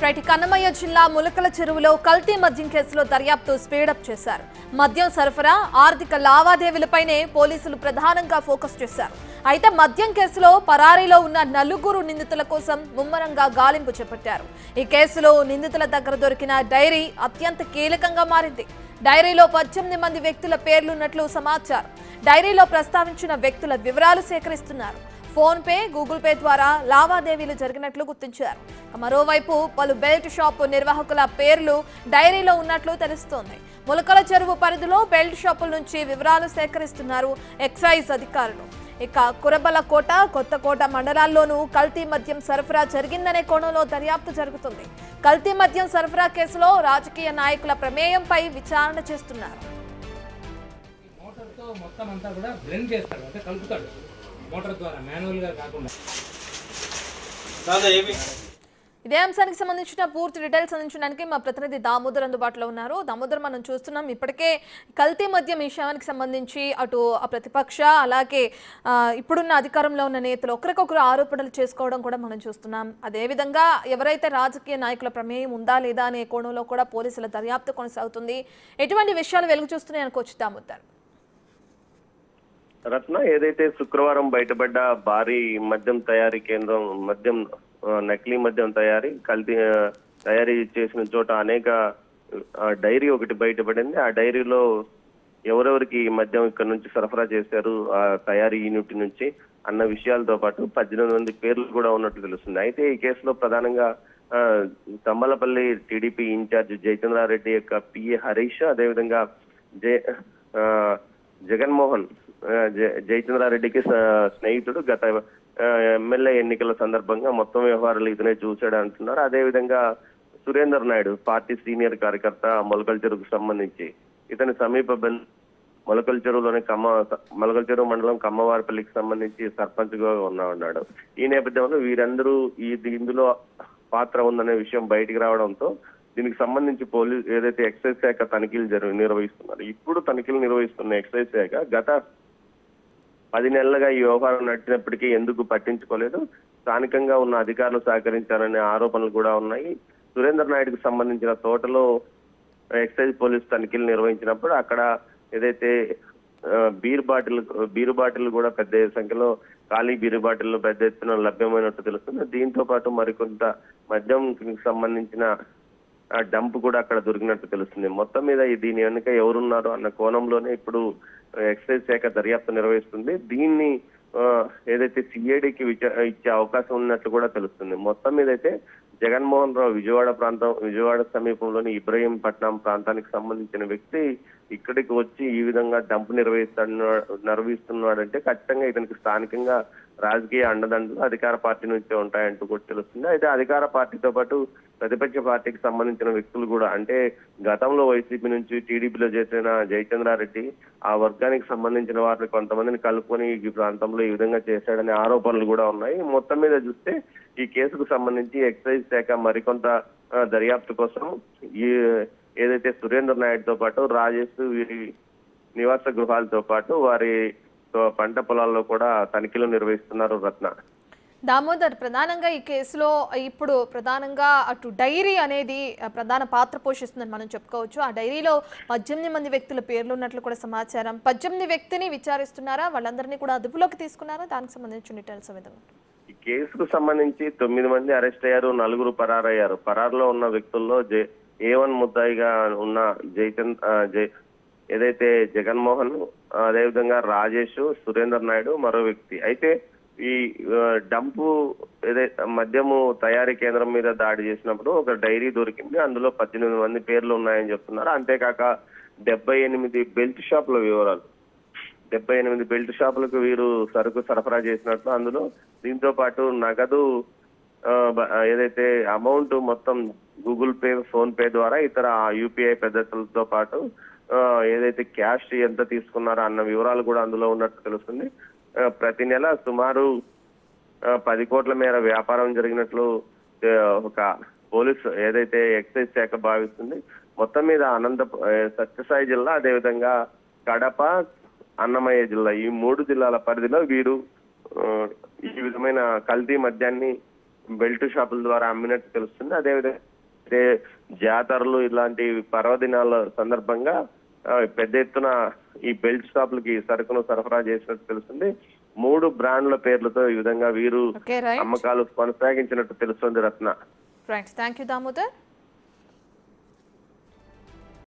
Right Kannamayya జిల్లా ములకల చెరువులో కల్తీ మద్యం కేసులో దర్యాప్తు స్పీడప్ చేశారు. మద్యం సరఫరా, ఆర్థిక లావాదేవీలపైనే పోలీసులు ప్రధానంగా ఫోకస్ చేశారు. అయితే మద్యం కేసులో పరారీలో ఉన్న నలుగురు నిందితుల కోసం ముమ్మరంగా గాలింపు చేపట్టారు. ఈ కేసులో నిందితుల దగ్గర దొరికిన డైరీ అత్యంత కీలకంగా మారింది. డైరీలో 18 మంది వ్యక్తుల పేర్లున్నట్లు సమాచారం. డైరీలో ప్రస్తావించిన వ్యక్తుల వివరాలు సేకరిస్తున్నారు. ఫోన్ పే, గూగుల్ పే ద్వారా లావాదేవీలు జరిగినట్లు గుర్తించారు. మరోవైపు పలు బెల్ట్ షాప్ నిర్వాహకుల పేర్లు డైరీలో ఉన్నట్లు తెలుస్తోంది. ములకల చెరువు పరిధిలో బెల్ట్ షాపుల నుంచి వివరాలు సేకరిస్తున్నారు ఎక్సైజ్ అధికారులు. ఇక కురబలకోట, కొత్తకోట మండలాల్లోనూ కల్తీ మద్యం సరఫరా జరిగిందనే కోణంలో దర్యాప్తు జరుగుతుంది. కల్తీ మద్యం సరఫరా కేసులో రాజకీయ నాయకుల ప్రమేయంపై విచారణ చేస్తున్నారు. మోటార్ ద్వారా మాన్యువల్ గా కాకుండా ఇదే అంశానికి సంబంధించిన పూర్తి డీటెయిల్స్ అందించడానికి మా ప్రతినిధి దామోదర్ అందుబాటులో ఉన్నారు. దామోదర్, మనం చూస్తున్నాం ఇప్పటికే కల్తీ మద్యం విషయానికి సంబంధించి అటు ప్రతిపక్ష అలాగే ఇప్పుడున్న అధికారంలో ఉన్న నేతలు ఒకరికొకరు ఆరోపణలు చేసుకోవడం కూడా మనం చూస్తున్నాం. అదేవిధంగా ఎవరైతే రాజకీయ నాయకుల ప్రమేయం ఉందా లేదా అనే కోణంలో కూడా పోలీసుల దర్యాప్తు కొనసాగుతుంది. ఎటువంటి విషయాలు వెలుగు చూస్తున్నాయి అనుకోవచ్చు దామోదర్? రత్న, ఏదైతే శుక్రవారం బయటపడ్డ భారీ మద్యం తయారీ కేంద్రం, మద్యం నకిలీ మద్యం తయారీ చేసిన చోట అనేక డైరీ ఒకటి బయటపడింది. ఆ డైరీలో ఎవరెవరికి మద్యం ఇక్కడ నుంచి సరఫరా చేశారు ఆ తయారీ యూనిట్ నుంచి అన్న విషయాలతో పాటు 18 మంది పేర్లు కూడా ఉన్నట్లు తెలుస్తుంది. అయితే ఈ కేసులో ప్రధానంగా తమ్మలపల్లి టీడీపీ ఇన్ఛార్జ్ జయచంద్రారెడ్డి యొక్క పిఏ హరీష్, అదేవిధంగా జగన్మోహన్ జయచంద్రారెడ్డికి స్నేహితుడు, గత ఎమ్మెల్యే ఎన్నికల సందర్భంగా మొత్తం వ్యవహారాలు ఇతనే చూశాడు అంటున్నారు. అదేవిధంగా సురేందర్ నాయుడు, పార్టీ సీనియర్ కార్యకర్త, మొలకల చెరువుకు సంబంధించి ఇతని సమీప మొలకల చెరువు మండలం కమ్మవారిపల్లికి సంబంధించి సర్పంచ్ గా ఉన్నాడు. ఈ నేపథ్యంలో వీరందరూ ఇందులో పాత్ర ఉందనే విషయం బయటికి రావడంతో దీనికి సంబంధించి పోలీసు ఏదైతే ఎక్సైజ్ శాఖ తనిఖీలు నిర్వహిస్తున్నారు. ఇప్పుడు తనిఖీలు నిర్వహిస్తున్న ఎక్సైజ్ శాఖ గత 10 నెలలుగా ఈ వ్యవహారం నడిచినప్పటికీ ఎందుకు పట్టించుకోలేదు, స్థానికంగా ఉన్న అధికారులు సహకరించారనే ఆరోపణలు కూడా ఉన్నాయి. సురేందర్ నాయుడుకు సంబంధించిన తోటలో ఎక్సైజ్ పోలీసు తనిఖీలు నిర్వహించినప్పుడు అక్కడ ఏదైతే బీరు బాటిల్ కూడా పెద్ద సంఖ్యలో ఖాళీ బీరు బాటిల్ పెద్ద ఎత్తున లభ్యమైనట్టు తెలుస్తుంది. దీంతో పాటు మరికొంత మద్యం సంబంధించిన డంప్ కూడా అక్కడ దొరికినట్టు తెలుస్తుంది. మొత్తం మీద దీని వెనుక ఎవరున్నారు అన్న కోణంలోనే ఇప్పుడు ఎక్సైజ్ శాఖ దర్యాప్తు నిర్వహిస్తుంది. దీన్ని ఏదైతే సిఐడికి ఇచ్చే అవకాశం ఉన్నట్లు కూడా తెలుస్తుంది. మొత్తం మీద అయితే జగన్మోహన్ రావు విజయవాడ సమీపంలోని ఇబ్రహీంపట్నం ప్రాంతానికి సంబంధించిన వ్యక్తి ఇక్కడికి వచ్చి ఈ విధంగా డంప్ నిర్వహిస్తున్నాడంటే ఖచ్చితంగా ఇతనికి స్థానికంగా రాజకీయ అండదండలు అధికార పార్టీ నుంచే ఉంటాయంటూ కూడా తెలుస్తుంది. అయితే అధికార పార్టీతో పాటు ప్రతిపక్ష పార్టీకి సంబంధించిన వ్యక్తులు కూడా, అంటే గతంలో వైసీపీ నుంచి టీడీపీలో చేసిన జయచంద్రారెడ్డి ఆ వర్గానికి సంబంధించిన వారిని కొంతమందిని కలుపుకొని ఈ ప్రాంతంలో ఈ విధంగా చేశాడనే ఆరోపణలు కూడా ఉన్నాయి. మొత్తం మీద చూస్తే ఈ కేసుకు సంబంధించి ఎక్సైజ్ శాఖ మరికొంత దర్యాప్తు కోసం ఏదైతే సురేందర్ నాయుడుతో పాటు రాజేష్ వీరి నివాస గృహాలతో పాటు వారి పంట పొలాల్లో కూడా తనిఖీలు నిర్వహిస్తున్నారు. రత్న, దామోదర్, ప్రధానంగా ఈ కేసులో ఇప్పుడు ప్రధానంగా అటు డైరీ అనేది ప్రధాన పాత్ర పోషిస్తుందని మనం చెప్పుకోవచ్చు. ఆ డైరీలో 18 మంది వ్యక్తుల పేర్లు ఉన్నట్లు కూడా సమాచారం. 18 వ్యక్తిని విచారిస్తున్నారా? వాళ్ళందరినీ కూడా అదుపులోకి తీసుకున్నారా? దానికి సంబంధించిన డీటెయిల్స్ విధంగా ఈ కేసుకు సంబంధించి 9 మంది అరెస్ట్ అయ్యారు, 4 పరారయ్యారు. పరారులో ఉన్న వ్యక్తుల్లో A1 ముద్దాయిగా ఉన్న ఏదైతే జగన్మోహన్, అదేవిధంగా రాజేష్, సురేందర్ నాయుడు మరో వ్యక్తి. అయితే ఈ డంపు ఏదైతే మద్యము తయారీ కేంద్రం మీద దాడి చేసినప్పుడు ఒక డైరీ దొరికింది. అందులో 18 మంది పేర్లు ఉన్నాయని చెప్తున్నారు. అంతేకాక 78 బెల్ట్ షాపుల వివరాలు, 78 బెల్ట్ షాపులకు వీరు సరుకు సరఫరా చేసినట్లు అందులో. దీంతో పాటు నగదు ఏదైతే అమౌంట్ మొత్తం గూగుల్ పే, ఫోన్ పే ద్వారా ఇతర యూపీఐ పద్ధతులతో పాటు ఏదైతే క్యాష్ ఎంత తీసుకున్నారో అన్న వివరాలు కూడా అందులో ఉన్నట్టు తెలుస్తుంది. ప్రతి నెల సుమారు 10 కోట్ల మేర వ్యాపారం జరిగినట్లు ఒక పోలీసు ఏదైతే ఎక్సైజ్ శాఖ భావిస్తుంది. మొత్తం మీద సత్యసాయి జిల్లా, అదేవిధంగా కడప, అన్నమయ్య జిల్లా, ఈ 3 జిల్లాల పరిధిలో వీరు ఈ విధమైన కల్తీ మద్యాన్ని బెల్ట్ షాపుల ద్వారా అమ్మినట్టు తెలుస్తుంది. అదేవిధంగా అయితే జాతరలు ఇలాంటి పర్వదినాల సందర్భంగా పెద్ద ఎత్తున ఈ బెల్ట్ షాపులకి సరుకును సరఫరా చేసినట్టు తెలుస్తుంది. 3 బ్రాండ్ల పేర్లతో ఈ విధంగా వీరు ఓకే రైట్ అమ్మకాలు కొనసాగించినట్టు తెలుస్తుంది Ratna. Right thank you Damodar.